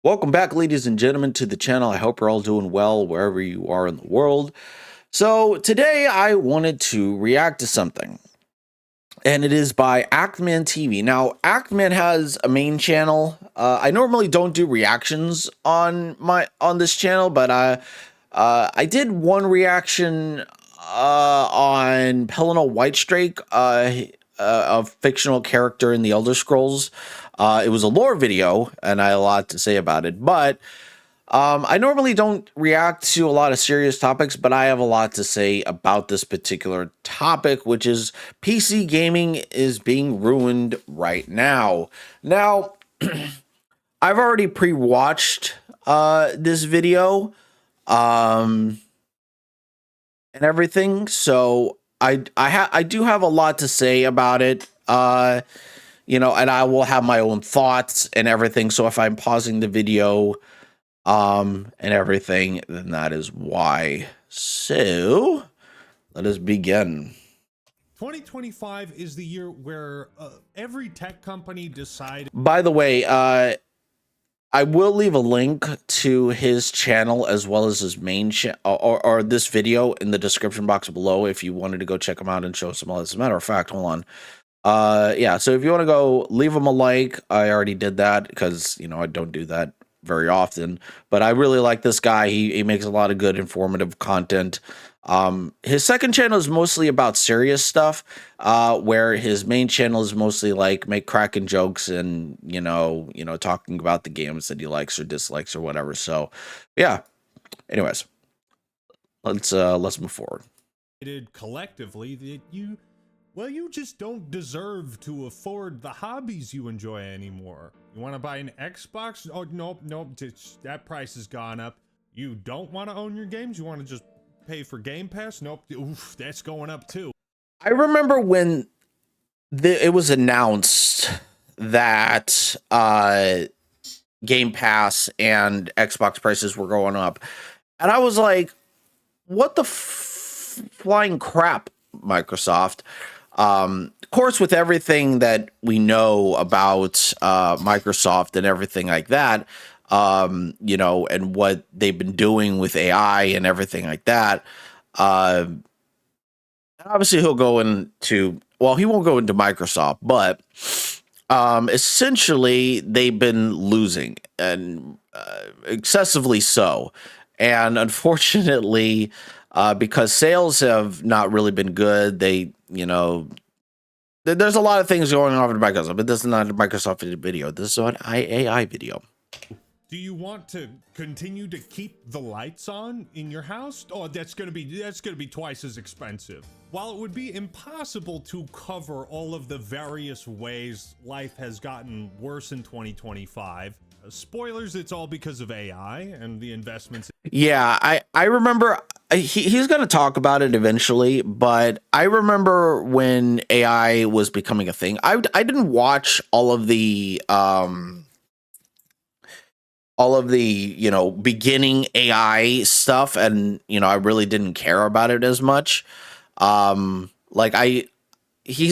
Welcome back, ladies and gentlemen, to the channel. I hope you're all doing well wherever you are in the world. So, today I wanted to react to something, and it is by Actman TV. Now, Actman has a main channel. I normally don't do reactions on this channel, but I did one reaction on Pelennor Whitestrake, a fictional character in the Elder Scrolls. It was a lore video, and I had a lot to say about it. But I normally don't react to a lot of serious topics, but I have a lot to say about this particular topic, which is PC gaming is being ruined right now. Now, I've already pre-watched this video and everything, so I do have a lot to say about it. And I will have my own thoughts and everything. So if I'm pausing the video and everything, then that is why. So let us begin. 2025 is the year where every tech company decided. By the way, I will leave a link to his channel as well as his main channel or this video in the description box below if you wanted to go check him out and show some love. As a matter of fact, hold on. Yeah, so if you want to go leave him a like, I already did that because, I don't do that very often, but I really like this guy. He makes a lot of good informative content. His second channel is mostly about serious stuff, where his main channel is mostly like make cracking jokes and, talking about the games that he likes or dislikes or whatever. So yeah, anyways, let's move forward. Collectively that you just don't deserve to afford the hobbies you enjoy anymore. You want to buy an Xbox? Oh, nope, that price has gone up. You don't want to own your games? You want to just pay for Game Pass? Nope, oof, that's going up too. I remember when it was announced that Game Pass and Xbox prices were going up, and I was like, what the flying crap, Microsoft. Of course, with everything that we know about Microsoft and everything like that, and what they've been doing with AI and everything like that, obviously he won't go into Microsoft, but essentially they've been losing, and excessively so. And unfortunately, because sales have not really been good, there's a lot of things going on with Microsoft, but this is not a Microsoft video. This is an AI video. Do you want to continue to keep the lights on in your house? Oh, that's gonna be twice as expensive. While it would be impossible to cover all of the various ways life has gotten worse in 2025, spoilers, it's all because of AI and the investments. Yeah, I remember he's going to talk about it eventually, but I remember when AI was becoming a thing. I didn't watch all of the beginning AI stuff, and I really didn't care about it as much. He's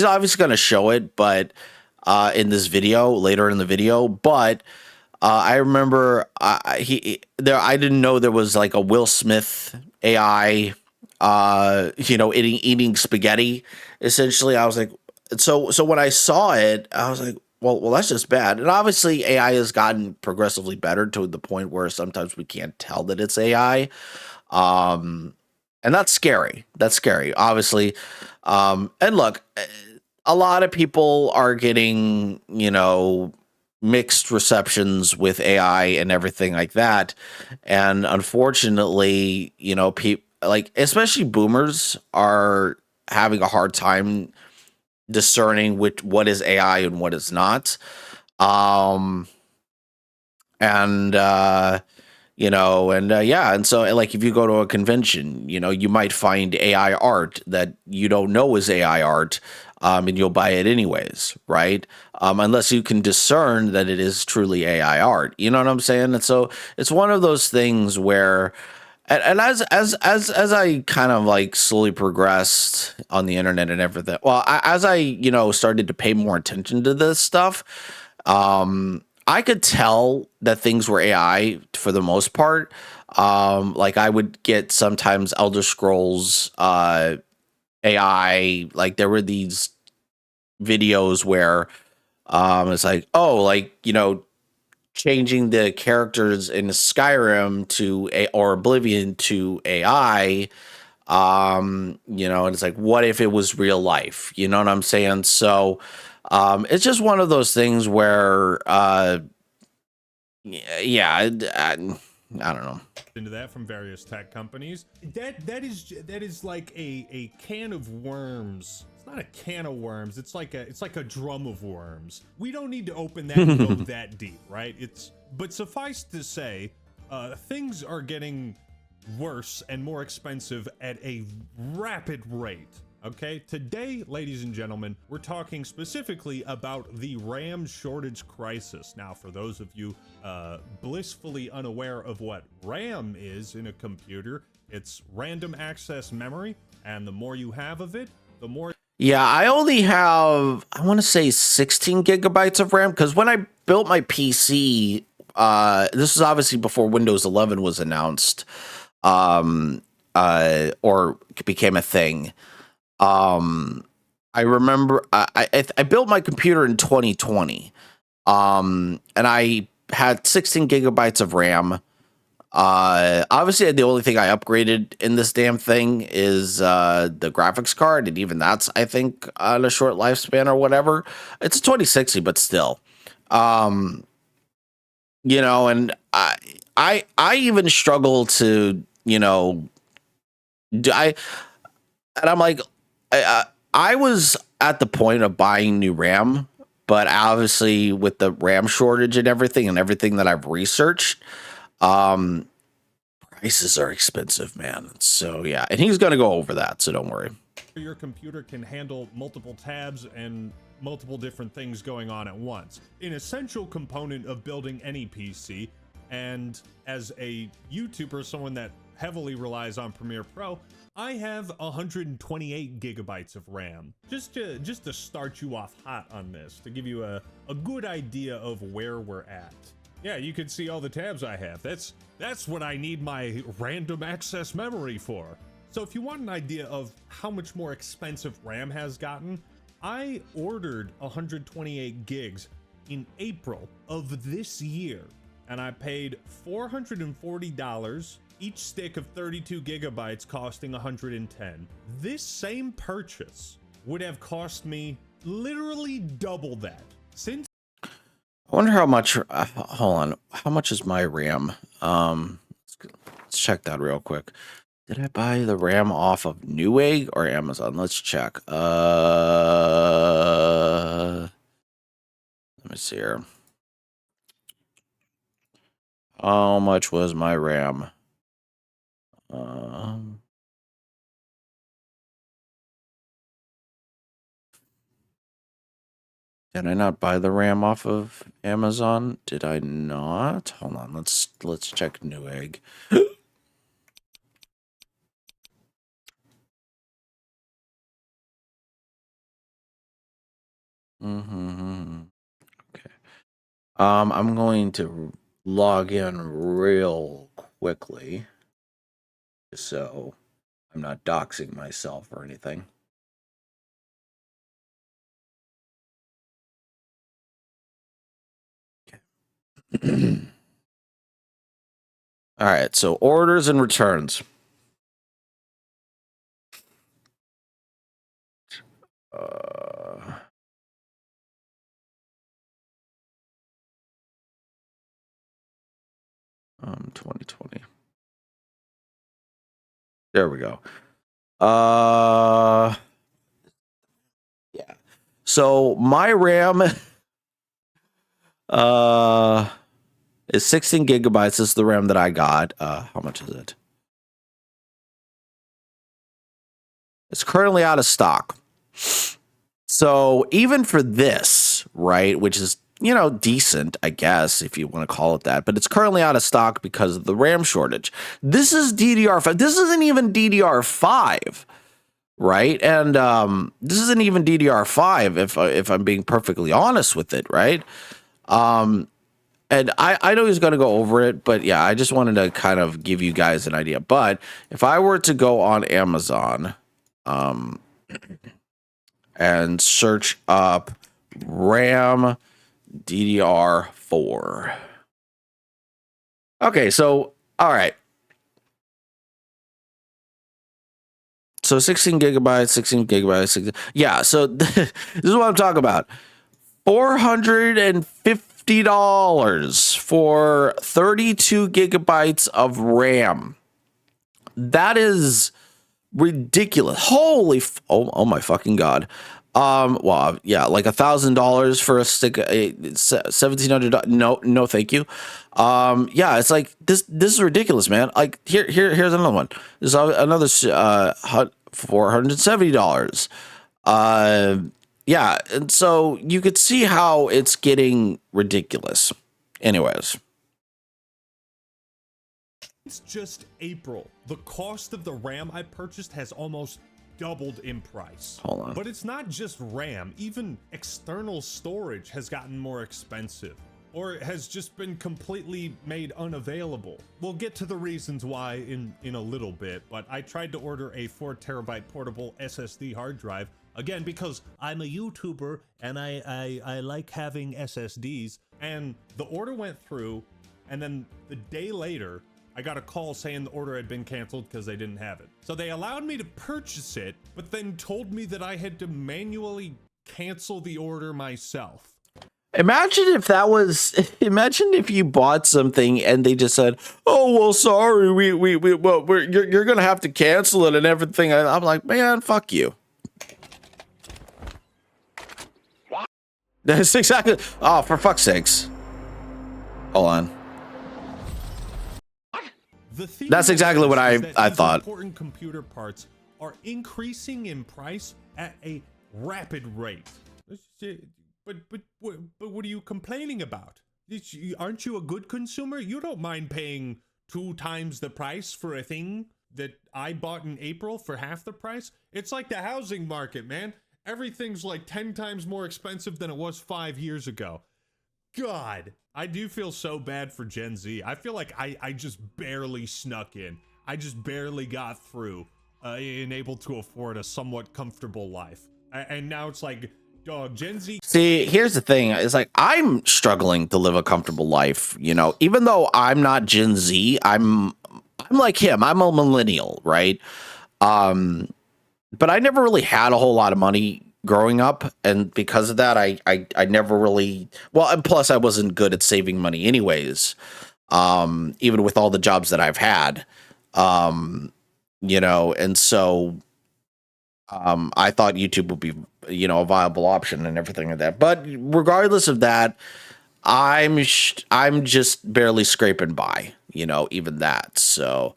obviously going to show it, but in this video later in the video, but I remember I didn't know there was like a Will Smith AI, eating spaghetti. Essentially, I was like, so when I saw it, I was like, well, that's just bad. And obviously, AI has gotten progressively better to the point where sometimes we can't tell that it's AI, and that's scary. That's scary, obviously. And look, a lot of people are getting, mixed receptions with AI and everything like that. And unfortunately, especially boomers are having a hard time discerning what is AI and what is not. And so like if you go to a convention, you might find AI art that you don't know is AI art, and you'll buy it anyways, right? Unless you can discern that it is truly AI art, you know what I'm saying? And so it's one of those things where, and as I kind of like slowly progressed on the internet and everything, well, as I started to pay more attention to this stuff, I could tell that things were AI for the most part. Like I would get sometimes Elder Scrolls AI. Like there were these videos where it's like, oh, like, you know, changing the characters in Skyrim or Oblivion to AI. You know, and it's like, what if it was real life? You know what I'm saying? So it's just one of those things where yeah, I don't know. Into that from various tech companies. That is like a can of worms. It's not a can of worms. It's like a drum of worms. We don't need to open that and go that deep, right? But suffice to say, things are getting worse and more expensive at a rapid rate. Okay, today, ladies and gentlemen, we're talking specifically about the RAM shortage crisis. Now, for those of you blissfully unaware of what RAM is in a computer, it's random access memory, and the more you have of it, the more... Yeah, I only have, I want to say 16 gigabytes of RAM, because when I built my PC, this is obviously before Windows 11 was announced, or became a thing. I remember I built my computer in 2020, and I had 16 gigabytes of RAM. Obviously, the only thing I upgraded in this damn thing is the graphics card, and even that's, I think, on a short lifespan or whatever. It's a 2060, but still, you know, and I even struggle to, you know, and I'm like, I was at the point of buying new RAM, but obviously with the RAM shortage and everything that I've researched, prices are expensive, man. So yeah, and he's going to go over that, so don't worry. Your computer can handle multiple tabs and multiple different things going on at once. An essential component of building any PC, and as a YouTuber, someone that heavily relies on Premiere Pro, I have 128 gigabytes of RAM. Just to start you off hot on this, to give you a good idea of where we're at. Yeah, you can see all the tabs I have. That's what I need my random access memory for. So if you want an idea of how much more expensive RAM has gotten, I ordered 128 gigs in April of this year, and I paid $440, each stick of 32 gigabytes costing 110. This same purchase would have cost me literally double that. Since I wonder how much, hold on, how much is my RAM? Let's check that real quick. Did I buy the RAM off of Newegg or Amazon? Let's check. Let me see here. How much was my RAM? Did I not buy the RAM off of Amazon? Did I not? Hold on, let's check Newegg. Okay. I'm going to log in real quickly, so I'm not doxing myself or anything. Okay. All right, so orders and returns. 2020. There we go. Yeah. So my RAM is 16 gigabytes. This is the RAM that I got. How much is it? It's currently out of stock. So even for this, right, which is, you know, decent, I guess, if you want to call it that, but it's currently out of stock because of the RAM shortage. This is DDR5. This isn't even DDR5, right? And this isn't even DDR5 if I'm being perfectly honest with it, right? and I know he's going to go over it, but yeah, I just wanted to kind of give you guys an idea. But if I were to go on Amazon, and search up RAM DDR4. Okay, so all right. So 16 gigabytes, 16 gigabytes. 16, yeah, so this is what I'm talking about. $450 for 32 gigabytes of RAM. That is ridiculous. Holy oh my fucking god. Well, yeah, like $1,000 for a stick, $1,700. No, thank you. Yeah, it's like this is ridiculous, man. Like here's another one. There's another $470. Yeah, and so you could see how it's getting ridiculous. Anyways. It's just April. The cost of the RAM I purchased has almost doubled in price. Hold on. But it's not just RAM. Even external storage has gotten more expensive, or has just been completely made unavailable. We'll get to the reasons why in a little bit, but I tried to order a 4 terabyte portable SSD hard drive, again, because I'm a YouTuber and I like having SSDs, and the order went through, and then the day later, I got a call saying the order had been canceled because they didn't have it. So they allowed me to purchase it, but then told me that I had to manually cancel the order myself. Imagine if imagine if you bought something and they just said, "Oh, well, sorry, you're going to have to cancel it and everything." I'm like, man, fuck you. That's exactly. Oh, for fuck's sakes. Hold on. That's exactly what I thought. Important computer parts are increasing in price at a rapid rate. But what are you complaining about? Aren't you a good consumer? You don't mind paying 2 times the price for a thing that I bought in April for half the price? It's like the housing market, man. Everything's like 10 times more expensive than it was 5 years ago. God, I do feel so bad for Gen Z. I feel like I just barely snuck in. I just barely got through and able to afford a somewhat comfortable life. And now it's like, dog, Gen Z. See, here's the thing. It's like I'm struggling to live a comfortable life, you know, even though I'm not Gen Z, I'm like him. I'm a millennial, right? But I never really had a whole lot of money growing up, and because of that, I never really, well, and plus I wasn't good at saving money anyways, even with all the jobs that I've had, you know, and so I thought YouTube would be, you know, a viable option and everything like that. But regardless of that, I'm just barely scraping by, you know, even that. So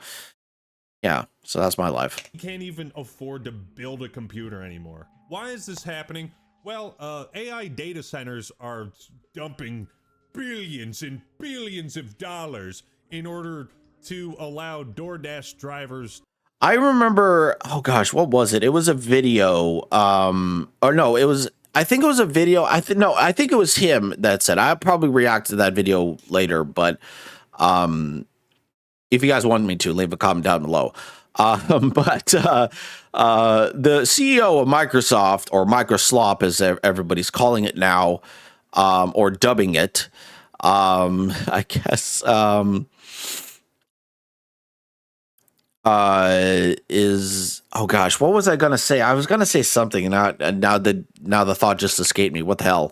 yeah, so that's my life. You can't even afford to build a computer anymore. Why is this happening? Well, AI data centers are dumping billions and billions of dollars in order to allow DoorDash drivers. I remember, oh gosh, what was it? It was a video, or no, it was, I think it was a video. I think it was him that said, I'll probably react to that video later, but if you guys want me to, leave a comment down below. But the CEO of Microsoft, or Microslop as everybody's calling it now, or dubbing it, I guess, is, oh gosh, what was I gonna say? I was gonna say something, and now the thought just escaped me. What the hell?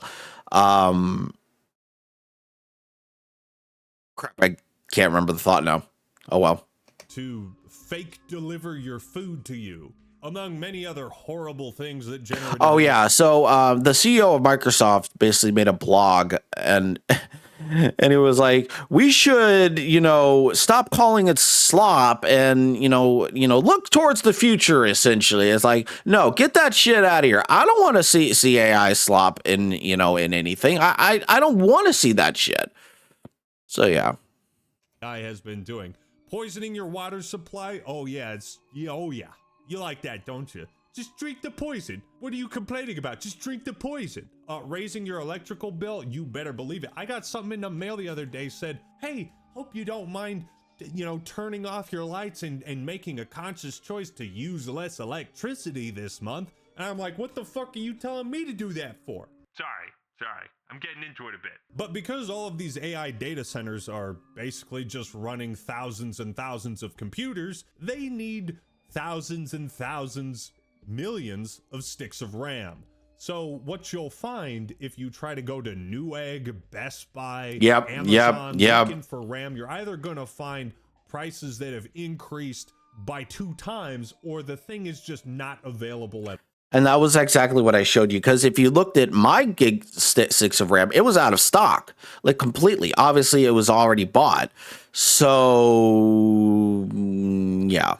Crap, I can't remember the thought now. Oh well. To fake deliver your food to you, among many other horrible things that generate. Oh yeah, so the CEO of Microsoft basically made a blog, and it was like, we should, you know, stop calling it slop, and you know, look towards the future. Essentially, it's like, no, get that shit out of here. I don't want to see AI slop in, you know, in anything. I don't want to see that shit. So yeah, AI has been doing. Poisoning your water supply? Oh yeah, oh yeah. You like that, don't you? Just drink the poison. What are you complaining about? Just drink the poison. Raising your electrical bill? You better believe it. I got something in the mail the other day said, hey, hope you don't mind, turning off your lights and making a conscious choice to use less electricity this month. And I'm like, what the fuck are you telling me to do that for? Sorry. I'm getting into it a bit. But because all of these AI data centers are basically just running thousands and thousands of computers, they need thousands and thousands, millions of sticks of RAM. So what you'll find if you try to go to Newegg, Best Buy, Amazon looking for RAM, you're either going to find prices that have increased by 2 times, or the thing is just not available at. And that was exactly what I showed you, because if you looked at my gig 6 of RAM, it was out of stock, like completely. Obviously, it was already bought. So, yeah.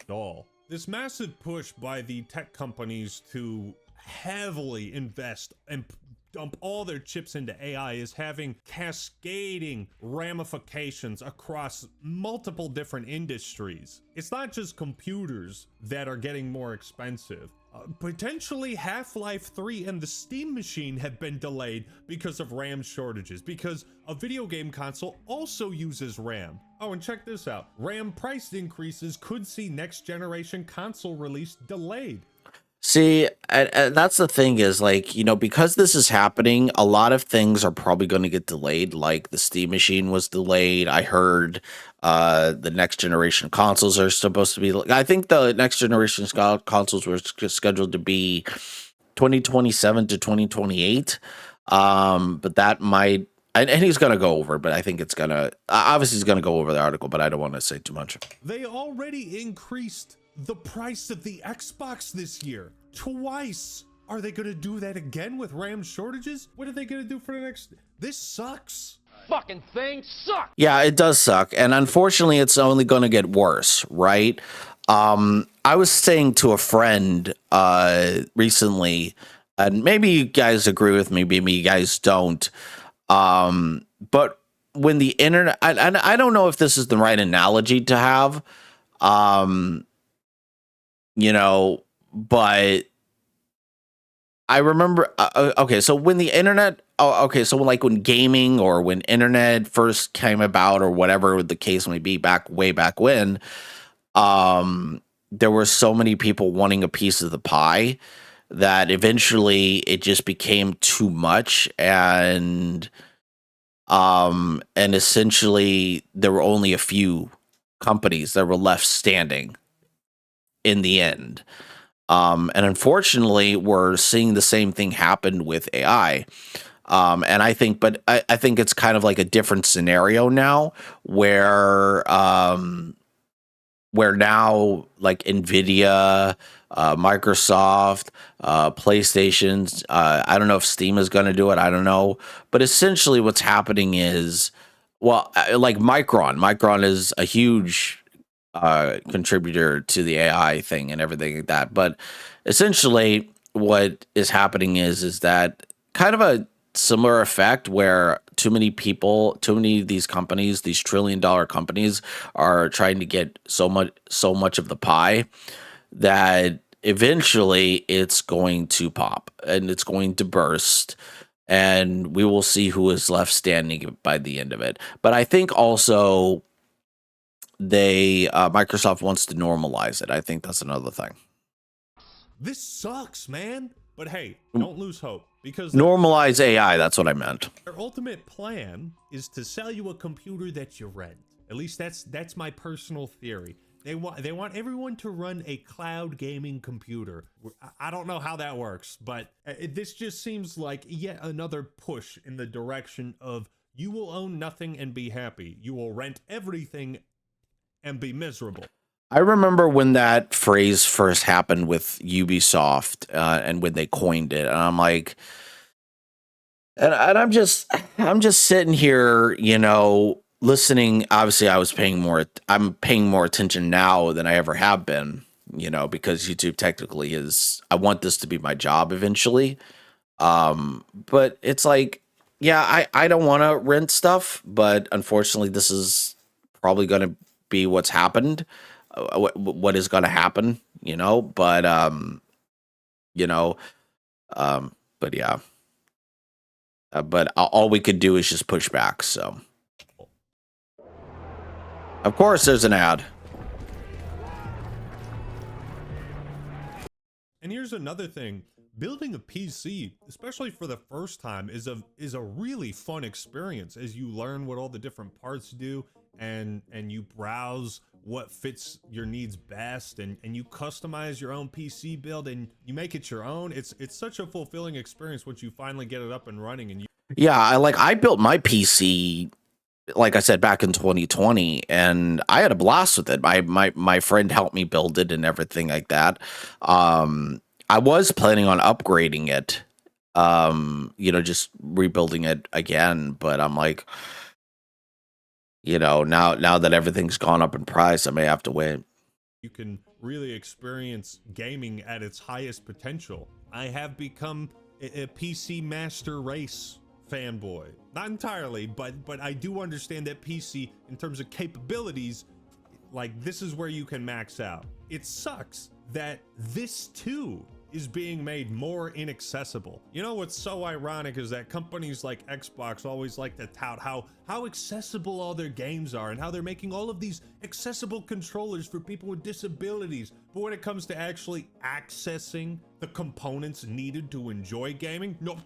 All this massive push by the tech companies to heavily invest and dump all their chips into AI is having cascading ramifications across multiple different industries. It's not just computers that are getting more expensive. Potentially Half-Life 3 and the Steam Machine have been delayed because of RAM shortages, because a video game console also uses RAM. Oh, and check this out. RAM price increases could see next generation console release delayed. See, and that's the thing is, like, because this is happening, a lot of things are probably going to get delayed. Like the Steam Machine was delayed. I heard the next generation consoles are supposed to be. I think the next generation consoles were scheduled to be 2027 to 2028. But that might, and he's going to go over, but I think it's going to, obviously he's going to go over the article, but I don't want to say too much. They already increased the price of the Xbox this year twice. Are they going to do that again with RAM shortages? What are they going to do for the next? This sucks. Fucking thing sucks. Yeah, it does suck. And unfortunately, it's only going to get worse, right? I was saying to a friend recently, and maybe you guys agree with me, maybe you guys don't. But when the internet, I don't know if this is the right analogy to have, but I remember, okay, so when the internet, so when gaming or when internet first came about or whatever the case may be way back when, there were so many people wanting a piece of the pie that eventually it just became too much, and essentially there were only a few companies that were left standing in the end. And unfortunately, we're seeing the same thing happen with AI. And I think it's kind of like a different scenario now where now like Nvidia, Microsoft, PlayStation's, I don't know if Steam is going to do it. I don't know. But essentially what's happening is, like Micron is a huge contributor to the AI thing and everything like that. But essentially what is happening is that kind of a similar effect where too many of these companies, these $1 trillion companies, are trying to get so much of the pie that eventually it's going to pop and it's going to burst, and we will see who is left standing by the end of it. But I think also Microsoft wants to normalize it. I think that's another thing. This sucks, man. But hey, don't lose hope, because normalize AI. That's what I meant. Their ultimate plan is to sell you a computer that you rent. At least that's my personal theory. They want everyone to run a cloud gaming computer. I don't know how that works, but this just seems like yet another push in the direction of you will own nothing and be happy. You will rent everything and be miserable. I remember when that phrase first happened with Ubisoft, and when they coined it, and I'm like, and I'm just sitting here, listening. Obviously, I'm paying more attention now than I ever have been, because YouTube technically is, I want this to be my job eventually. But it's like, yeah, I don't want to rent stuff, but unfortunately, this is probably going to be what's happened. What is going to happen, but you know. But yeah, but all we could do is just push back. So, of course, there's an ad. And here's another thing. Building a PC, especially for the first time, is a really fun experience as you learn what all the different parts do and you browse what fits your needs best and you customize your own PC build and you make it your own. It's such a fulfilling experience once you finally get it up and running and you Yeah, I built my PC, like I said, back in 2020, and I had a blast with it. My friend helped me build it and everything like that. I was planning on upgrading it, just rebuilding it again, but I'm like, now that everything's gone up in price, I may have to wait. you can really experience gaming at its highest potential. I have become a PC Master Race fanboy. Not entirely, but I do understand that PC, in terms of capabilities, like this is where you can max out. It sucks that this too is being made more inaccessible. You know what's so ironic is that companies like Xbox always like to tout how accessible all their games are and how they're making all of these accessible controllers for people with disabilities. But when it comes to actually accessing the components needed to enjoy gaming, nope.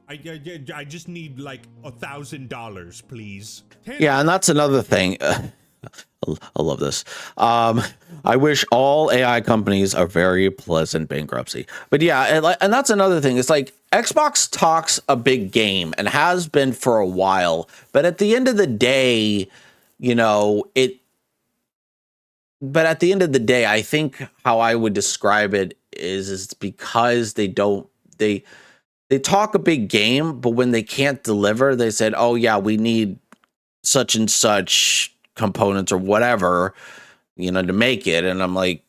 I just need like $1,000, please. Yeah, and that's another thing. I love this. I wish all AI companies a very pleasant bankruptcy. But yeah, and that's another thing. It's like Xbox talks a big game and has been for a while, but at the end of the day, But at the end of the day, I think how I would describe it is it's because they talk a big game, but when they can't deliver, they said, "Oh yeah, we need such and such components or whatever, to make it." And I'm like,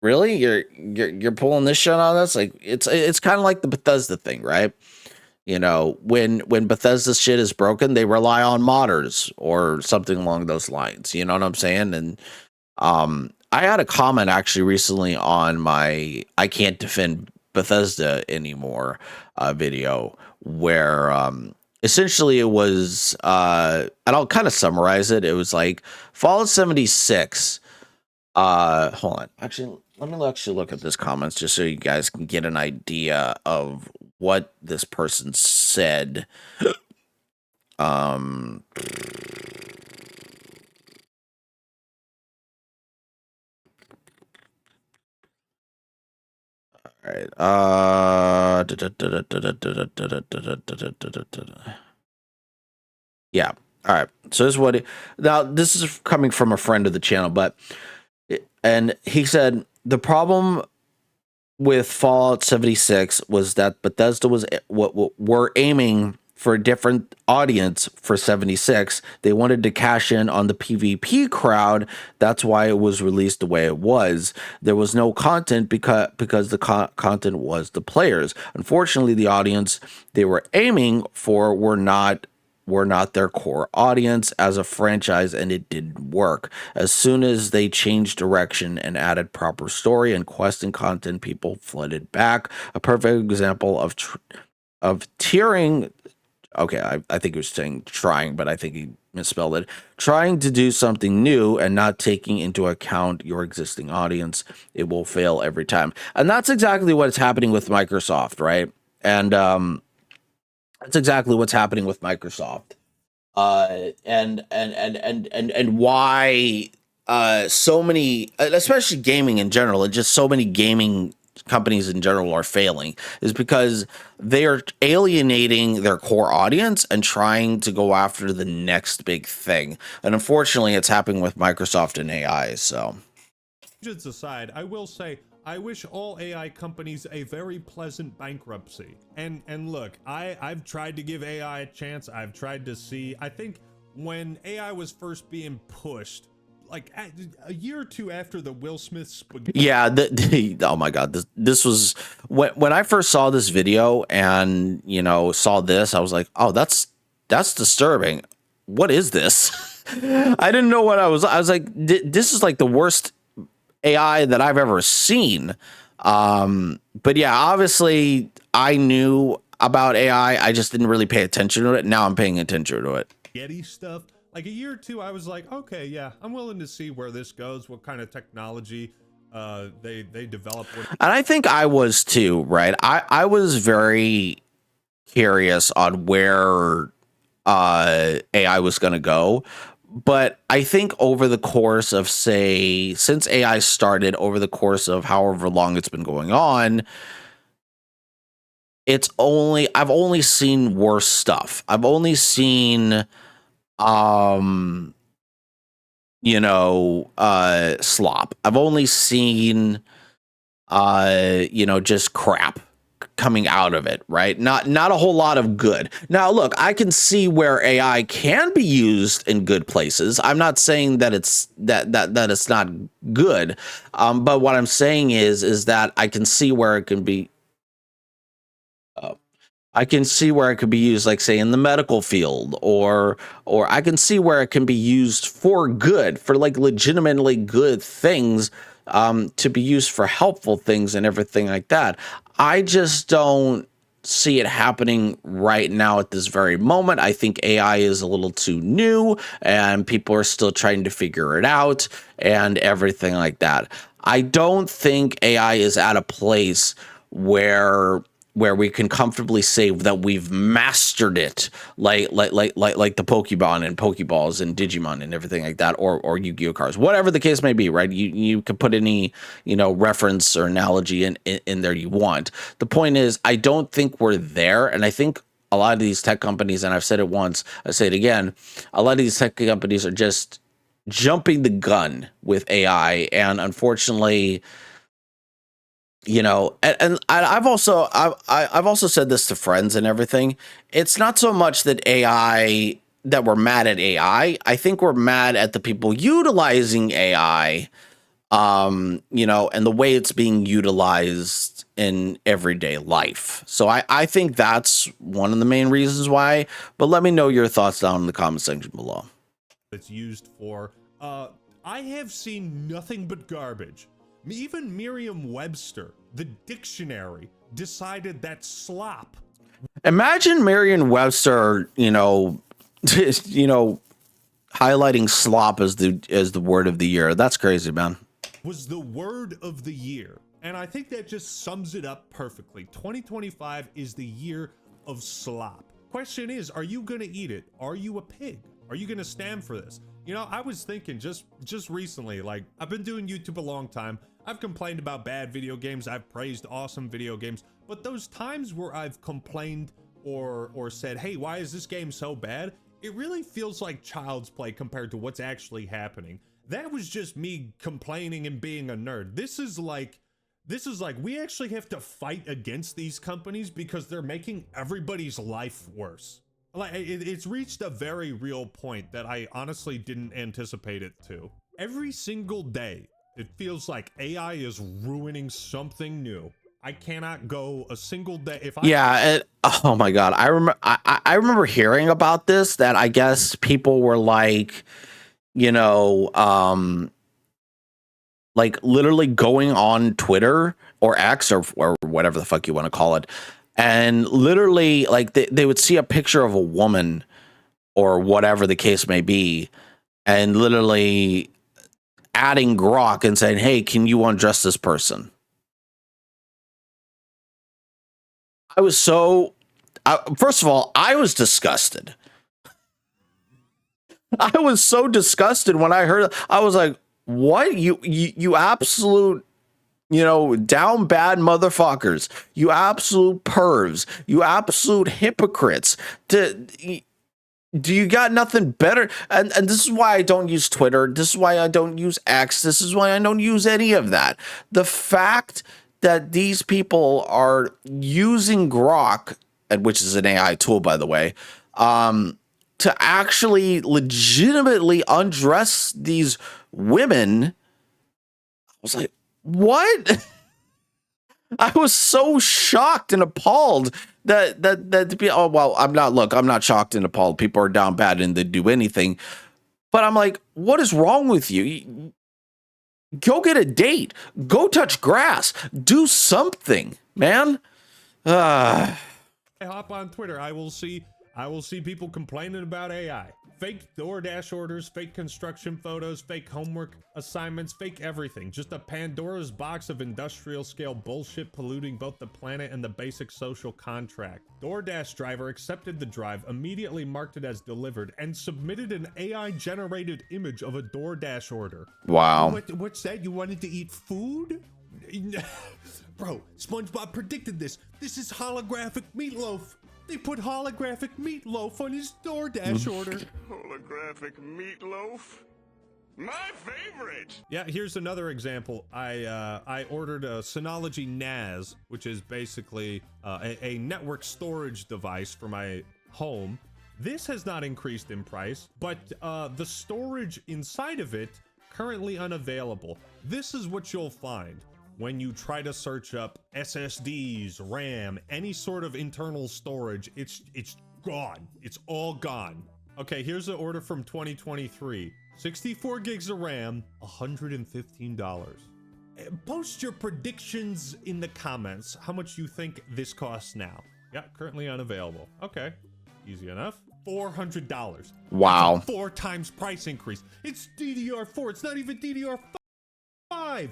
really? You're pulling this shit on us? Like it's kind of like the Bethesda thing, right? When Bethesda shit is broken, they rely on modders or something along those lines. You know what I'm saying? And I had a comment actually recently on my I Can't Defend Bethesda Anymore video where essentially it was and I'll kind of summarize it. It was like Fallout 76. Hold on. Actually, let me actually look at this comments just so you guys can get an idea of what this person said. All right. Yeah. All right. So this is now this is coming from a friend of the channel, and he said the problem with Fallout 76 was that Bethesda was what were aiming for a different audience for 76. They wanted to cash in on the PvP crowd. That's why it was released the way it was. There was no content because the content was the players. Unfortunately, the audience they were aiming for were not their core audience as a franchise, and it didn't work. As soon as they changed direction and added proper story and quest and content, people flooded back. A perfect example of tiering. Okay, I think he was saying trying, but I think he misspelled it. Trying to do something new and not taking into account your existing audience, it will fail every time. And that's exactly what's happening with Microsoft, right? And that's exactly what's happening with Microsoft. And why so many, especially gaming in general, and just so many gaming companies in general are failing is because they are alienating their core audience and trying to go after the next big thing. And unfortunately, it's happening with Microsoft and AI. So, aside, I will say I wish all AI companies a very pleasant bankruptcy. And look, I've tried to give AI a chance. I've tried to see. I think when AI was first being pushed, like a year or two after the Will Smith spaghetti. Yeah, oh my God, this was when I first saw this video and saw this, I was like, oh, that's disturbing. What is this? I didn't know what I was like, this is like the worst AI that I've ever seen. But yeah, obviously I knew about AI. I just didn't really pay attention to it. Now I'm paying attention to it. Getty stuff. Like a year or two, I was like, okay, yeah, I'm willing to see where this goes, what kind of technology they develop. And I think I was too, right? I was very curious on where AI was going to go. But I think over the course of, say, since AI started, over the course of however long it's been going on, I've only seen worse stuff. I've only seen, slop. I've only seen, just crap coming out of it, right? Not a whole lot of good. Now, look, I can see where AI can be used in good places. I'm not saying that it's that it's not good, but what I'm saying is that I can see where it can be. I can see where it could be used, like say in the medical field, or I can see where it can be used for good, for like legitimately good things, to be used for helpful things and everything like that. I just don't see it happening right now at this very moment. I think AI is a little too new and people are still trying to figure it out and everything like that. I don't think AI is at a place where we can comfortably say that we've mastered it, like the Pokemon and Pokeballs and Digimon and everything like that, or Yu-Gi-Oh cards, whatever the case may be, right? You can put any reference or analogy in there you want. The point is, I don't think we're there, and I think a lot of these tech companies, and I've said it once, I say it again, a lot of these tech companies are just jumping the gun with AI, and unfortunately, and I've also said this to friends and everything. It's not so much that we're mad at AI. I think we're mad at the people utilizing AI, and the way it's being utilized in everyday life. So I think that's one of the main reasons why. But let me know your thoughts down in the comment section below. It's used for. I have seen nothing but garbage. Even Merriam-Webster, the dictionary, decided that slop. Imagine Merriam-Webster, highlighting slop as the word of the year. That's crazy, man. Was the word of the year. And I think that just sums it up perfectly. 2025 is the year of slop. Question is, are you going to eat it? Are you a pig? Are you going to stand for this? I was thinking just recently, like, I've been doing YouTube a long time. I've complained about bad video games. I've praised awesome video games. But those times where I've complained or said, hey, why is this game so bad? It really feels like child's play compared to what's actually happening. That was just me complaining and being a nerd. This is like we actually have to fight against these companies because they're making everybody's life worse. Like, it's reached a very real point that I honestly didn't anticipate it to. Every single day, it feels like AI is ruining something new. I cannot go a single day oh my god, I remember hearing about this, that I guess people were like, like literally going on Twitter or X or whatever the fuck you want to call it, and literally like they would see a picture of a woman or whatever the case may be, and literally adding Grok and saying, hey, can you undress this person? First of all, I was disgusted. I was so disgusted when I heard it. I was like, what? You absolute, down bad motherfuckers. You absolute pervs. You absolute hypocrites. Do you got nothing better? And this is why I don't use Twitter. This is why I don't use X. This is why I don't use any of that. The fact that these people are using Grok, which is an AI tool, by the way, to actually legitimately undress these women, I was like, what? I was so shocked and appalled that oh, well, I'm not shocked and appalled. People are down bad and they do anything. But I'm like, what is wrong with you? Go get a date. Go touch grass. Do something, man. I hop on Twitter, I will see people complaining about AI. Fake DoorDash orders, fake construction photos, fake homework assignments, fake everything. Just a Pandora's box of industrial scale bullshit polluting both the planet and the basic social contract. DoorDash driver accepted the drive, immediately marked it as delivered, and submitted an AI generated image of a DoorDash order. Wow. What's that? You wanted to eat food? Bro, SpongeBob predicted this. This is holographic meatloaf. They put holographic meatloaf on his DoorDash order. Holographic meatloaf? My favorite! Yeah, here's another example. I ordered a Synology NAS, which is basically a network storage device for my home. This has not increased in price, but the storage inside of it, currently unavailable. This is what you'll find when you try to search up SSDs, RAM, any sort of internal storage. It's gone. It's all gone. Okay, here's an order from 2023. 64 gigs of RAM, $115. Post your predictions in the comments, how much you think this costs now. Yeah, currently unavailable. Okay, easy enough. $400. Wow. That's a 4 times price increase. It's DDR4. It's not even DDR5.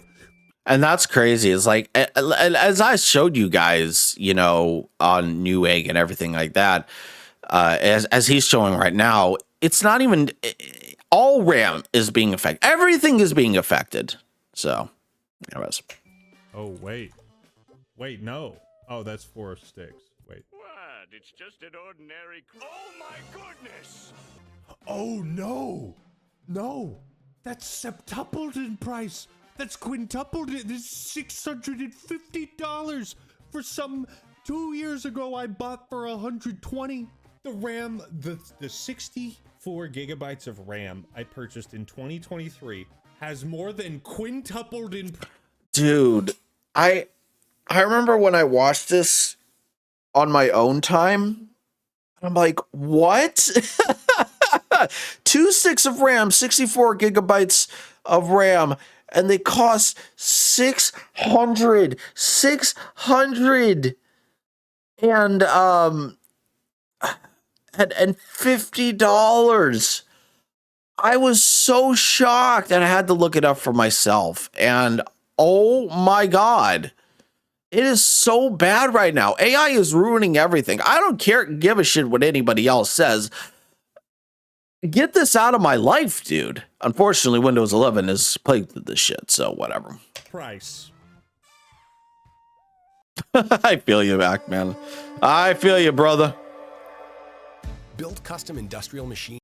And that's crazy. It's like, as I showed you guys, you know, on Newegg and everything like that, as he's showing right now, it's not even all RAM is being affected. Everything is being affected. So, anyways. Oh, wait, no. Oh, that's 4 sticks. Wait. What? It's just an ordinary. Oh my goodness! Oh, no. That's septupled in price. That's quintupled. This is $650 for some 2 years ago I bought for $120. The RAM, the 64 gigabytes of RAM I purchased in 2023 has more than quintupled in. Dude, I remember when I watched this on my own time. I'm like, what? 2 sticks of RAM, 64 gigabytes of RAM. And they cost $600 and $50. I was so shocked, and I had to look it up for myself. And oh my God, it is so bad right now. AI is ruining everything. I don't give a shit what anybody else says. Get this out of my life, dude. Unfortunately, Windows 11 is plagued with this shit, so whatever. Price. I feel you back, man. I feel you, brother. Build custom industrial machines.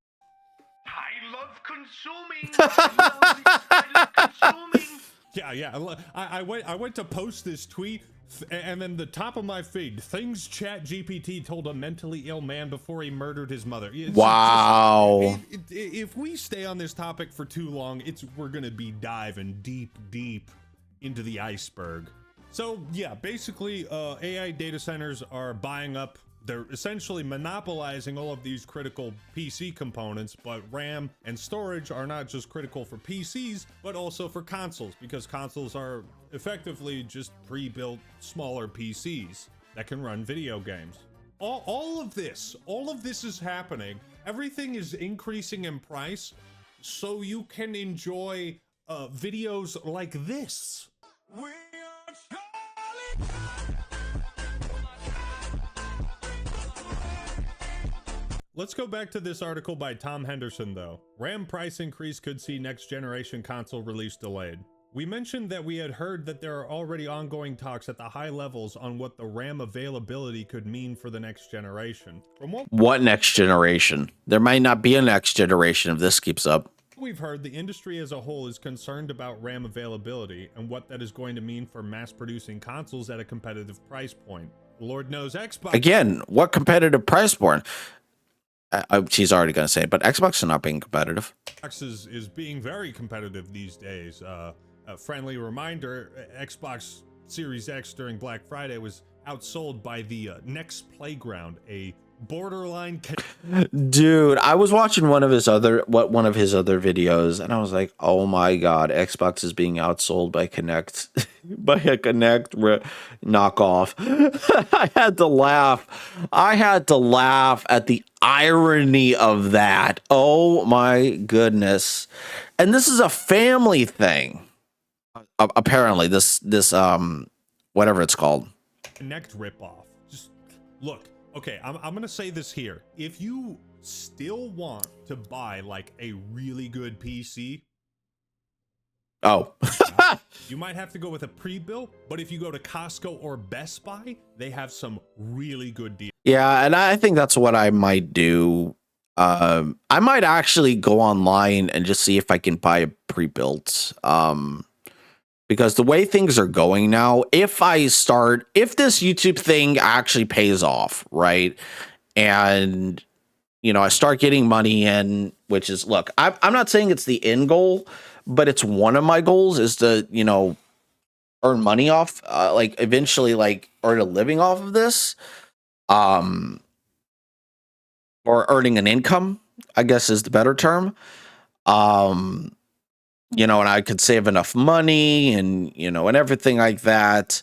I love consuming! I love consuming! Yeah. I went to post this tweet, and then the top of my feed, things ChatGPT told a mentally ill man before he murdered his mother. Wow. If we stay on this topic for too long, we're gonna be diving deep into the iceberg. So yeah, basically, AI data centers are buying up. They're essentially monopolizing all of these critical PC components, but RAM and storage are not just critical for PCs, but also for consoles, because consoles are effectively just pre-built smaller PCs that can run video games. All of this is happening. Everything is increasing in price, so you can enjoy videos like this. We are Charlie! Let's go back to this article by Tom Henderson, though. RAM price increase could see next generation console release delayed. We mentioned that we had heard that there are already ongoing talks at the high levels on what the RAM availability could mean for the next generation. From what next generation? There might not be a next generation if this keeps up. We've heard the industry as a whole is concerned about RAM availability and what that is going to mean for mass producing consoles at a competitive price point. Lord knows Xbox. Again, what competitive price point? She's already going to say it, but Xbox is not being competitive. Xbox is being very competitive these days. A friendly reminder, Xbox Series X during Black Friday was outsold by the Next Playground, a borderline. Dude, I was watching one of his other videos, and I was like, "Oh my god, Xbox is being outsold by Connect, by a knockoff." I had to laugh. I had to laugh at the irony of that. Oh my goodness! And this is a family thing. Apparently, this whatever it's called. Connect ripoff. Just look. Okay, I'm gonna say this here. If you still want to buy like a really good PC, oh, you might have to go with a pre-built. But if you go to Costco or Best Buy, they have some really good deals. yeah, and I think that's what I might do. I might actually go online and just see if I can buy a pre-built. Because the way things are going now, if this YouTube thing actually pays off, right? And, I start getting money in, which is, look, I'm not saying it's the end goal, but it's one of my goals is to, earn money off, eventually earn a living off of this, or earning an income, I guess is the better term. And I could save enough money and, and everything like that.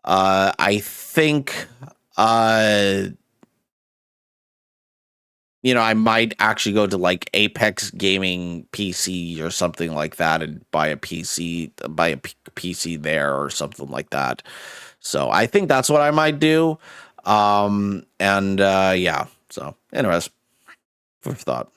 I think, I might actually go to Apex Gaming PC or something like that and buy a PC there or something like that. So I think that's what I might do. Yeah. So anyways, for thought.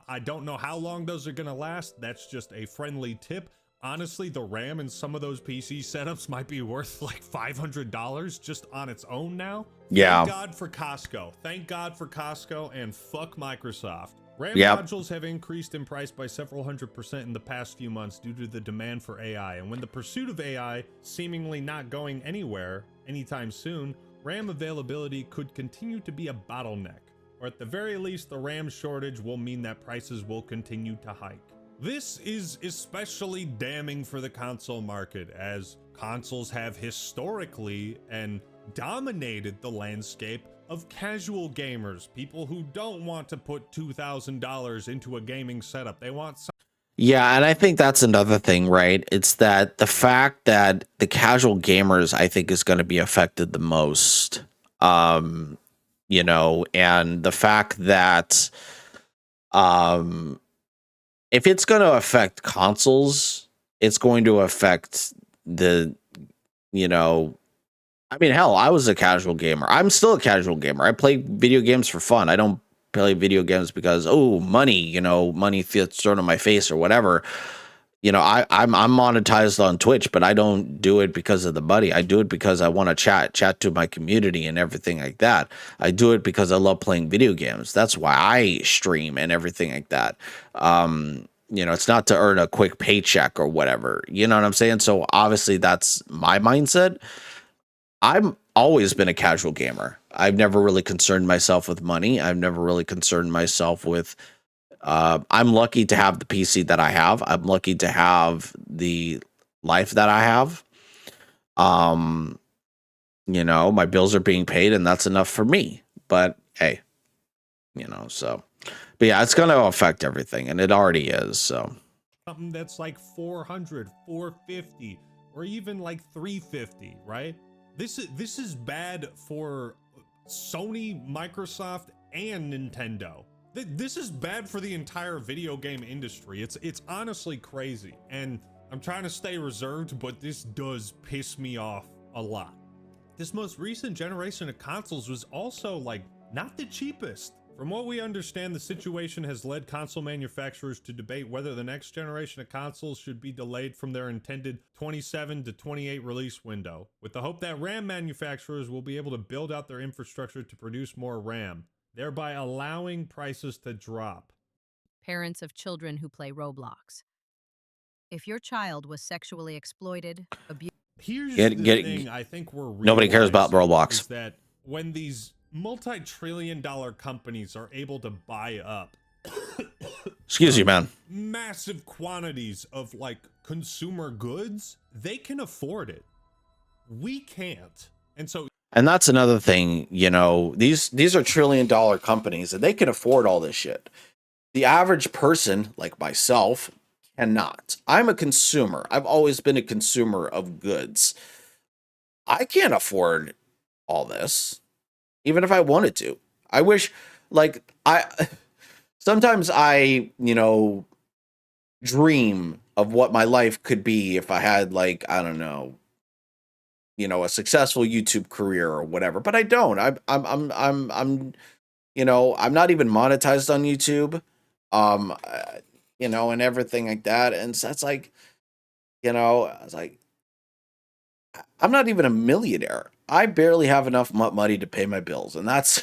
I don't know how long those are gonna last. That's just a friendly tip. Honestly, the RAM in some of those PC setups might be worth like $500 just on its own now. Yeah. Thank God for Costco. Thank God for Costco and fuck Microsoft. RAM Yep. modules have increased in price by several 100% in the past few months due to the demand for AI. And when the pursuit of AI seemingly not going anywhere anytime soon, RAM availability could continue to be a bottleneck. Or at the very least, the RAM shortage will mean that prices will continue to hike. This is especially damning for the console market, as consoles have historically and dominated the landscape of casual gamers, people who don't want to put $2,000 into a gaming setup. They want some. Yeah, and I think that's another thing, right? It's that the fact that the casual gamers, I think, is going to be affected the most. And the fact that if it's going to affect consoles, it's going to affect hell, I was a casual gamer. I'm still a casual gamer. I play video games for fun. I don't play video games because, money, money gets thrown in my face or whatever. I'm monetized on Twitch, but I don't do it because of the money. I do it because I want to chat to my community and everything like that. I do it because I love playing video games. That's why I stream and everything like that. It's not to earn a quick paycheck or whatever. You know what I'm saying? So obviously that's my mindset. I've always been a casual gamer. I've never really concerned myself with money. I've never really concerned myself with I'm lucky to have the PC that I have. I'm lucky to have the life that I have. My bills are being paid and that's enough for me. But hey, but yeah, it's going to affect everything and it already is. So something that's like 400, 450, or even like 350, right? This is bad for Sony, Microsoft, and Nintendo. This is bad for the entire video game industry. It's honestly crazy, and I'm trying to stay reserved, but this does piss me off a lot. This most recent generation of consoles was also not the cheapest. From what we understand, the situation has led console manufacturers to debate whether the next generation of consoles should be delayed from their intended 27 to 28 release window, with the hope that RAM manufacturers will be able to build out their infrastructure to produce more RAM, thereby allowing prices to drop. Parents of children who play Roblox. If your child was sexually exploited, abused... Here's the thing I think we're nobody cares about Roblox. Is that when these multi-trillion-dollar companies are able to buy up excuse you, man, massive quantities of consumer goods, they can afford it. We can't. And so And that's another thing, you know, these are $1 trillion companies and they can afford all this shit. The average person like myself cannot. I'm a consumer. I've always been a consumer of goods. I can't afford all this, even if I wanted to. I wish, like, sometimes I, you know, dream of what my life could be if I had, like, I don't know, you know, a successful YouTube career or whatever. But I don't. I'm you know, I'm not even monetized on YouTube, you know, and everything like that. And so that's like, you know, I was like, I'm not even a millionaire. I barely have enough money to pay my bills, and that's,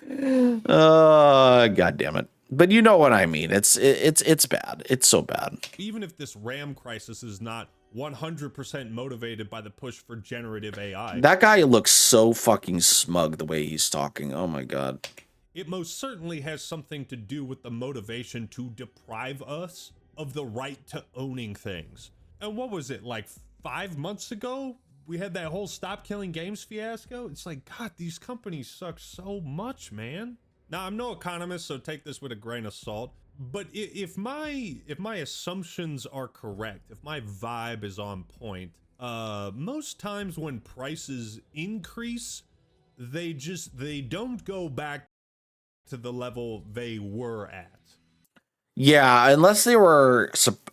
God damn it. But you know what I mean. It's bad. It's so bad. Even if this RAM crisis is not 100% motivated by the push for generative AI, That guy looks so fucking smug the way he's talking. Oh my God. it most certainly has something to do with the motivation to deprive us of the right to owning things. And what was it, like 5 months ago? We had that whole Stop Killing Games fiasco. It's like, God, these companies suck so much, man. Now, I'm no economist, so take this with a grain of salt. But if my assumptions are correct, if my vibe is on point, most times when prices increase, they don't go back to the level they were at. Yeah, unless they were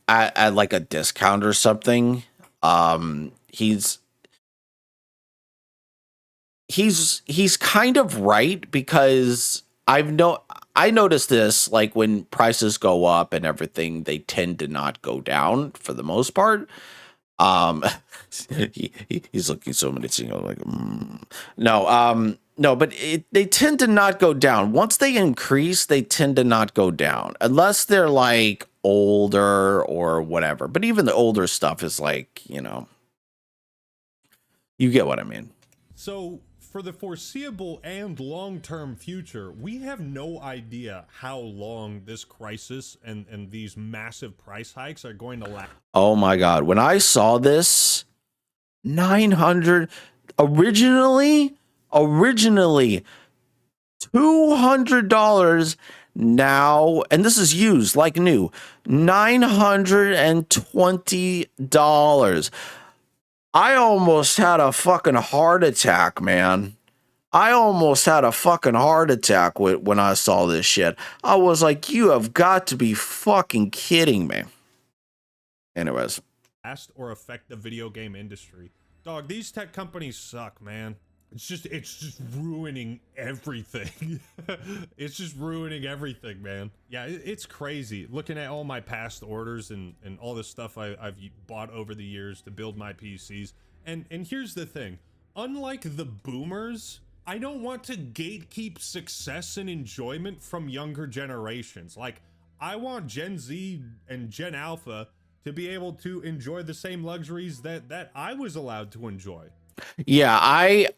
at like a discount or something. He's kind of right, because I noticed this, like when prices go up and everything, they tend to not go down for the most part. Um, he's looking so menacing. I'm like, no, but they tend to not go down. Once they increase, they tend to not go down unless they're like older or whatever. But even the older stuff is like, you know, you get what I mean. So, for the foreseeable and long-term future, we have no idea how long this crisis and these massive price hikes are going to last. Oh my God. When I saw this, 900 originally $200 now, and this is used like new, $920. I almost had a fucking heart attack, man. I almost had a fucking heart attack when I saw this shit. I was like, you have got to be fucking kidding me. Anyways. Or affect the video game industry. Dog, these tech companies suck, man. It's just ruining everything. It's just ruining everything, man. Yeah, it's crazy. Looking at all my past orders and all this stuff I've bought over the years to build my PCs. And here's the thing. Unlike the boomers, I don't want to gatekeep success and enjoyment from younger generations. Like, I want Gen Z and Gen Alpha to be able to enjoy the same luxuries that I was allowed to enjoy. Yeah, I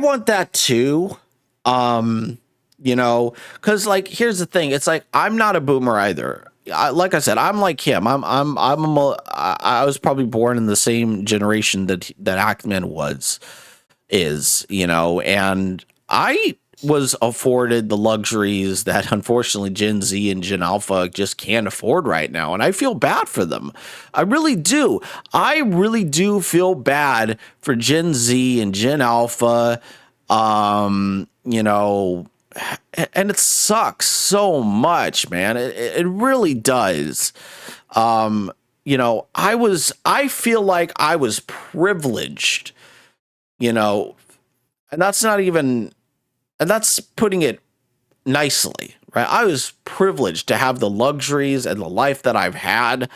want that too. You know, because like here's the thing, it's like I'm not a boomer either. Like I said, I'm like him. I was probably born in the same generation that Ackman is, you know, and I was afforded the luxuries that unfortunately Gen Z and Gen Alpha just can't afford right now. And I feel bad for them. I really do. I really do feel bad for Gen Z and Gen Alpha. You know, and it sucks so much, man. It really does. You know, I feel like I was privileged, you know, and that's not even, and that's putting it nicely, right? I was privileged to have the luxuries and the life that I've had.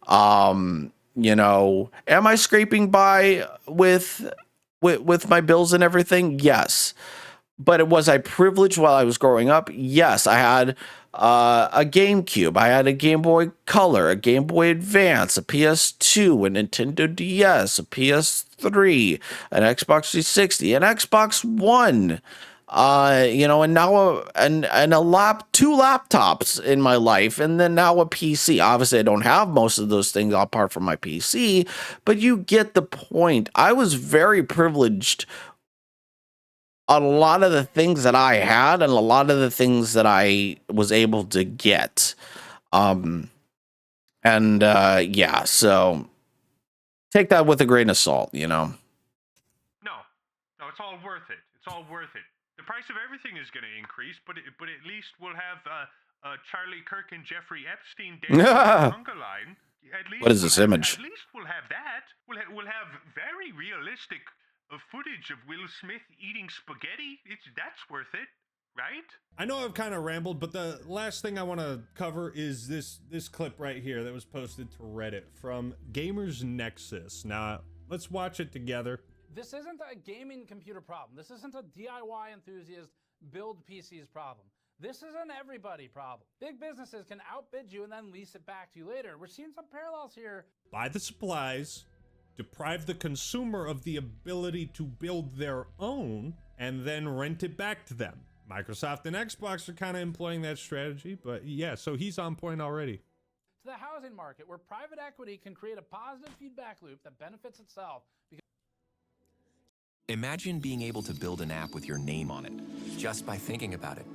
You know, am I scraping by with my bills and everything? Yes. But was I privileged while I was growing up? Yes. I had a GameCube. I had a Game Boy Color, a Game Boy Advance, a PS2, a Nintendo DS, a PS3, an Xbox 360, an Xbox One. you know, and now and two laptops in my life, and then now a PC. Obviously, I don't have most of those things apart from my PC, but you get the point. I was very privileged on a lot of the things that I had and a lot of the things that I was able to get. Yeah, so take that with a grain of salt, you know. No, it's all worth it. It's all worth it. The price of everything is going to increase, but at least we'll have Charlie Kirk and Jeffrey Epstein dating on the conga line. At least What is this image? At least we'll have that. We'll have very realistic footage of Will Smith eating spaghetti. That's worth it, right? I know I've kind of rambled, but the last thing I want to cover is this clip right here that was posted to Reddit from Gamers Nexus. Now, let's watch it together. This isn't a gaming computer problem. This isn't a DIY enthusiast build PCs problem. This is an everybody problem. Big businesses can outbid you and then lease it back to you later. We're seeing some parallels here. Buy the supplies, deprive the consumer of the ability to build their own, and then rent it back to them. Microsoft and Xbox are kind of employing that strategy, but yeah, so he's on point already. To the housing market, where private equity can create a positive feedback loop that benefits itself. Imagine being able to build an app with your name on it, just by thinking about it.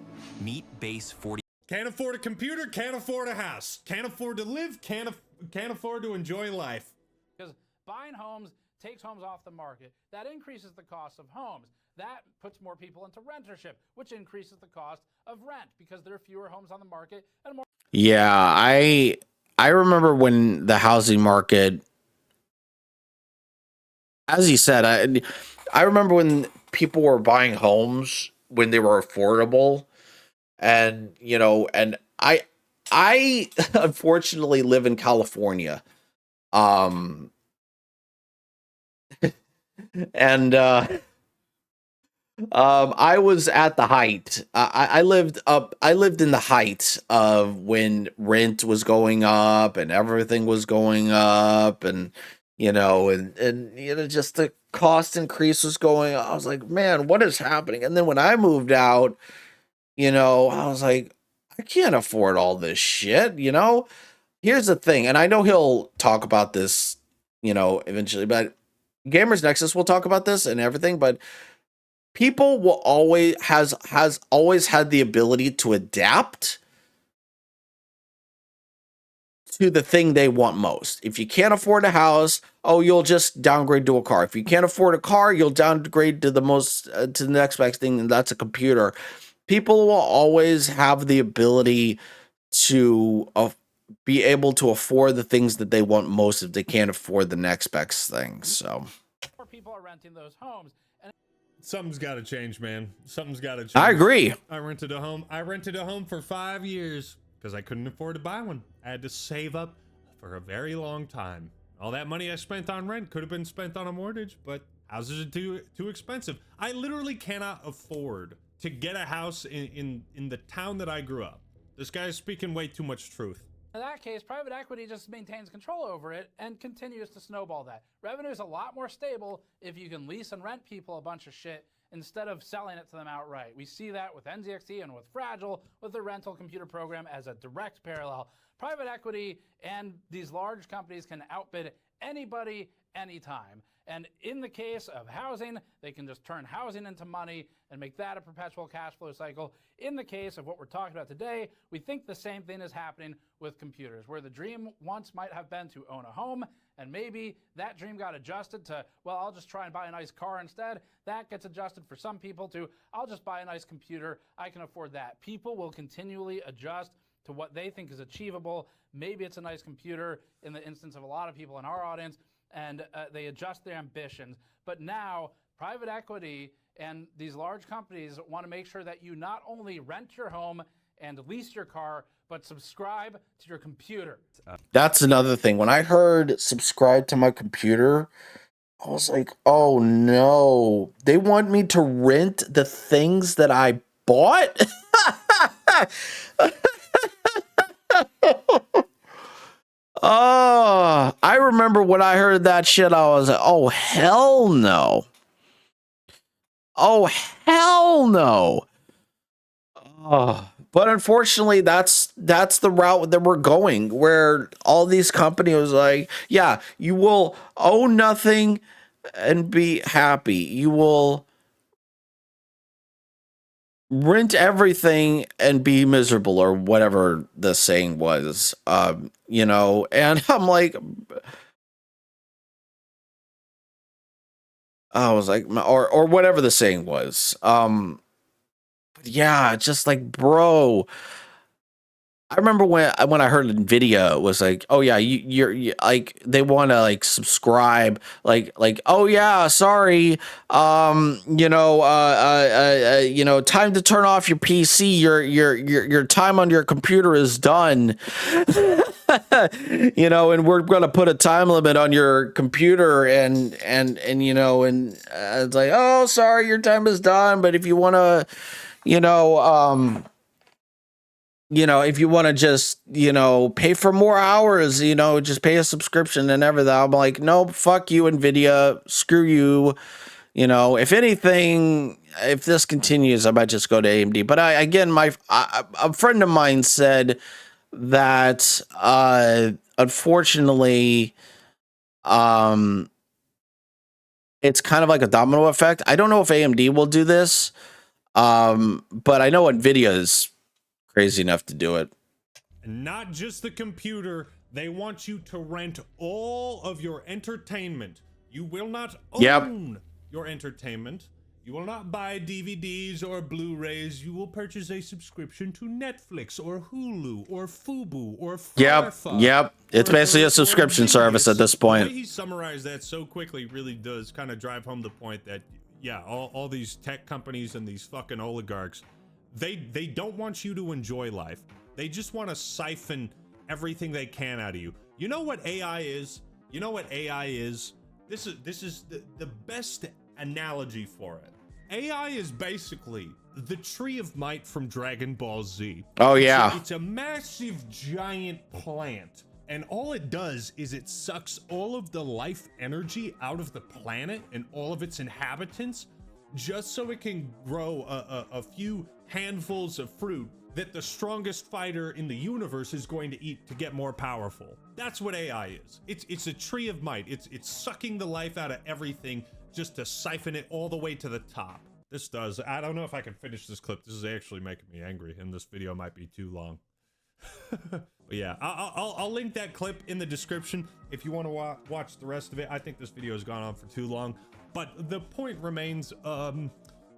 Meet Base 40. Can't afford a computer, can't afford a house, can't afford to live, can't afford to enjoy life. Because buying homes takes homes off the market. That increases the cost of homes. That puts more people into rentership, which increases the cost of rent because there are fewer homes on the market and more. Yeah, I remember when the housing market, as he said, I remember when people were buying homes when they were affordable, and you know, and I unfortunately live in California, and I was at the height. I lived in the height of when rent was going up and everything was going up, and you know, and you know, just the cost increase was going. I was like, man, what is happening? And then when I moved out, you know, I was like, I can't afford all this shit. You know, here's the thing, and I know he'll talk about this, you know, eventually, but Gamers Nexus will talk about this and everything, but people will always has always had the ability to adapt to the thing they want most. If you can't afford a house, oh, you'll just downgrade to a car. If you can't afford a car, you'll downgrade to the next best thing, and that's a computer. People will always have the ability to be able to afford the things that they want most if they can't afford the next best thing. So More people are renting those homes. And Something's got to change, man. Something's got to change. I agree. I rented a home for 5 years because I couldn't afford to buy one. I had to save up for a very long time. All that money I spent on rent could have been spent on a mortgage, but houses are too expensive. I literally cannot afford to get a house in the town that I grew up. This guy's speaking way too much truth. in that case, private equity just maintains control over it and continues to snowball that. Revenue is a lot more stable if you can lease and rent people a bunch of shit instead of selling it to them outright. We see that with NZXT and with Fragile, with the rental computer program as a direct parallel. Private equity and these large companies can outbid anybody, anytime. And in the case of housing, they can just turn housing into money and make that a perpetual cash flow cycle. In the case of what we're talking about today, we think the same thing is happening with computers, where the dream once might have been to own a home, and maybe that dream got adjusted to, well, I'll just try and buy a nice car instead. That gets adjusted for some people to, I'll just buy a nice computer. I can afford that. People will continually adjust to what they think is achievable. Maybe it's a nice computer in the instance of a lot of people in our audience, and they adjust their ambitions. But now, private equity and these large companies want to make sure that you not only rent your home and lease your car, but subscribe to your computer. That's another thing. When I heard subscribe to my computer, I was like, oh no, they want me to rent the things that I bought? Oh, I remember when I heard that shit, I was like, oh, hell no. Oh, hell no. Oh, but unfortunately, that's the route that we're going, where all these companies like, yeah, you will own nothing and be happy. You will rent everything and be miserable, or whatever the saying was. You know, and I'm like, I was like, or whatever the saying was. Yeah, just like, bro. I remember when I heard Nvidia, it was like, oh yeah, you're like, they want to like subscribe, like, oh yeah, sorry, time to turn off your PC. Your time on your computer is done. You know, and we're gonna put a time limit on your computer, and it's like, oh, sorry, your time is done. But if you want to, if you want to just, pay for more hours, just pay a subscription and everything. I'm like, nope, fuck you, Nvidia, screw you. If anything, if this continues, I might just go to AMD. But a friend of mine said that, unfortunately, it's kind of like a domino effect. I don't know if AMD will do this, but I know Nvidia is crazy enough to do it. And not just the computer, they want you to rent all of your entertainment. You will not own your entertainment. You will not buy DVDs or Blu-rays. You will purchase a subscription to Netflix or Hulu or Fubo or Farfa. Yep. It's basically a subscription service at this point. The way he summarized that so quickly really does kind of drive home the point that, yeah, all these tech companies and these fucking oligarchs, they don't want you to enjoy life. They just want to siphon everything they can out of you. You know what AI is? This is the best analogy for it. AI is basically the Tree of Might from Dragon Ball Z. Oh yeah. It's a massive giant plant, and all it does is it sucks all of the life energy out of the planet and all of its inhabitants, just so it can grow a few handfuls of fruit that the strongest fighter in the universe is going to eat to get more powerful. That's what AI is. It's a Tree of Might. It's sucking the life out of everything just to siphon it all the way to the top. I don't know if I can finish this clip. This is actually making me angry, and this video might be too long. But yeah, I'll link that clip in the description if you want to watch the rest of it. I think this video has gone on for too long, but the point remains,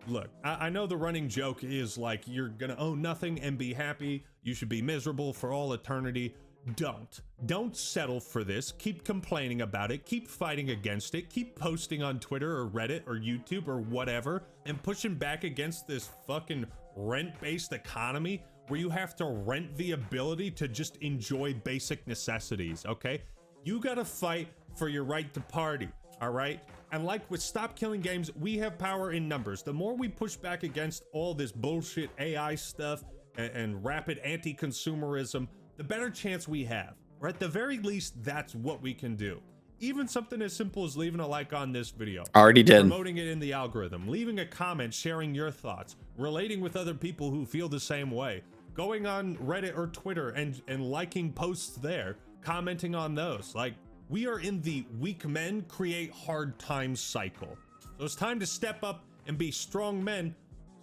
look, I know the running joke is like, you're gonna own nothing and be happy. You should be miserable for all eternity. Don't settle for this. Keep complaining about it. Keep fighting against it. Keep posting on Twitter or Reddit or YouTube or whatever and pushing back against this fucking rent-based economy where you have to rent the ability to just enjoy basic necessities, okay? You gotta fight for your right to party, all right? And like with Stop Killing Games, we have power in numbers. The more we push back against all this bullshit AI stuff and rapid anti-consumerism, the better chance we have. Or at the very least, that's what we can do. Even something as simple as leaving a like on this video. Already did. Promoting it in the algorithm. Leaving a comment, sharing your thoughts. Relating with other people who feel the same way. Going on Reddit or Twitter and liking posts there. Commenting on those. Like, we are in the weak men create hard times cycle. So it's time to step up and be strong men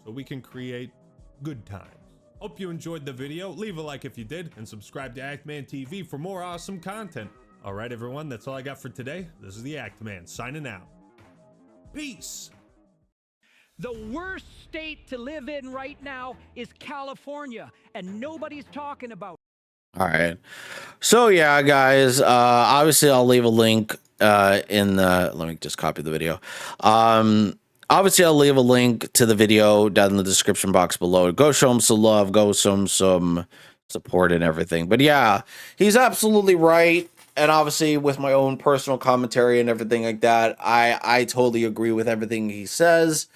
so we can create good times. Hope you enjoyed the video. Leave a like if you did, and subscribe to Actman TV for more awesome content. All right, everyone, that's all I got for today. This is the Actman signing out. Peace. The worst state to live in right now is California, and nobody's talking about it. All right. So yeah, guys, obviously I'll leave a link in the, let me just copy the video. Obviously I'll leave a link to the video down in the description box below. Go show him some love, go show him some support and everything. But yeah, he's absolutely right. And obviously with my own personal commentary and everything like that, I totally agree with everything he says.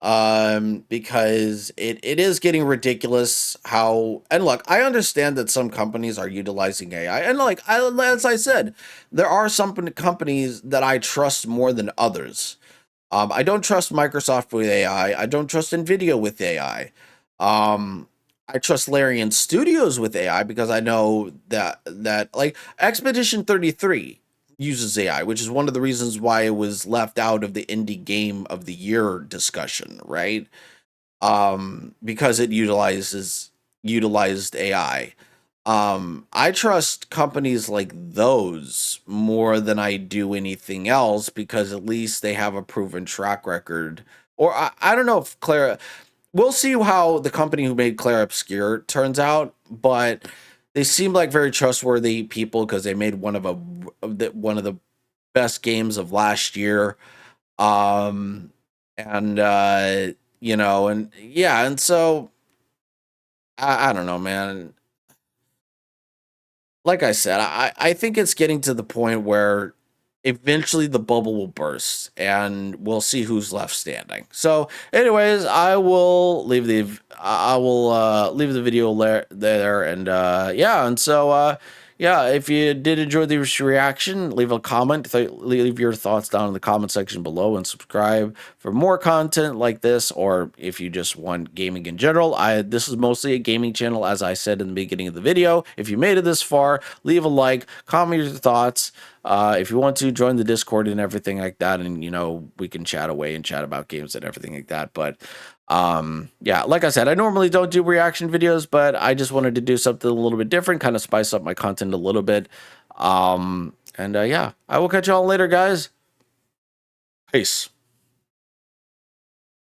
Because it is getting ridiculous how, and look, I understand that some companies are utilizing AI, and like, as I said, there are some companies that I trust more than others. I don't trust Microsoft with AI. I don't trust Nvidia with AI. I trust Larian Studios with AI because I know that like Expedition 33 uses AI, which is one of the reasons why it was left out of the indie game of the year discussion, right? Because it utilized AI. I trust companies like those more than I do anything else because at least they have a proven track record. Or I don't know if Clara, we'll see how the company who made Claire Obscure turns out, but they seem like very trustworthy people because they made one of the best games of last year. Um, and you know, and yeah, and so I don't know, man. Like I said, I think it's getting to the point where eventually the bubble will burst and we'll see who's left standing. So, anyways, I will leave the video there and yeah, and so yeah, if you did enjoy this reaction, leave a comment, leave your thoughts down in the comment section below and subscribe for more content like this, or if you just want gaming in general. This is mostly a gaming channel, as I said in the beginning of the video. If you made it this far, leave a like, comment your thoughts. If you want to join the Discord and everything like that, and you know, we can chat away and chat about games and everything like that. But yeah, like I said, I normally don't do reaction videos, but I just wanted to do something a little bit different, kind of spice up my content a little bit. And yeah, I will catch you all later, guys. Peace.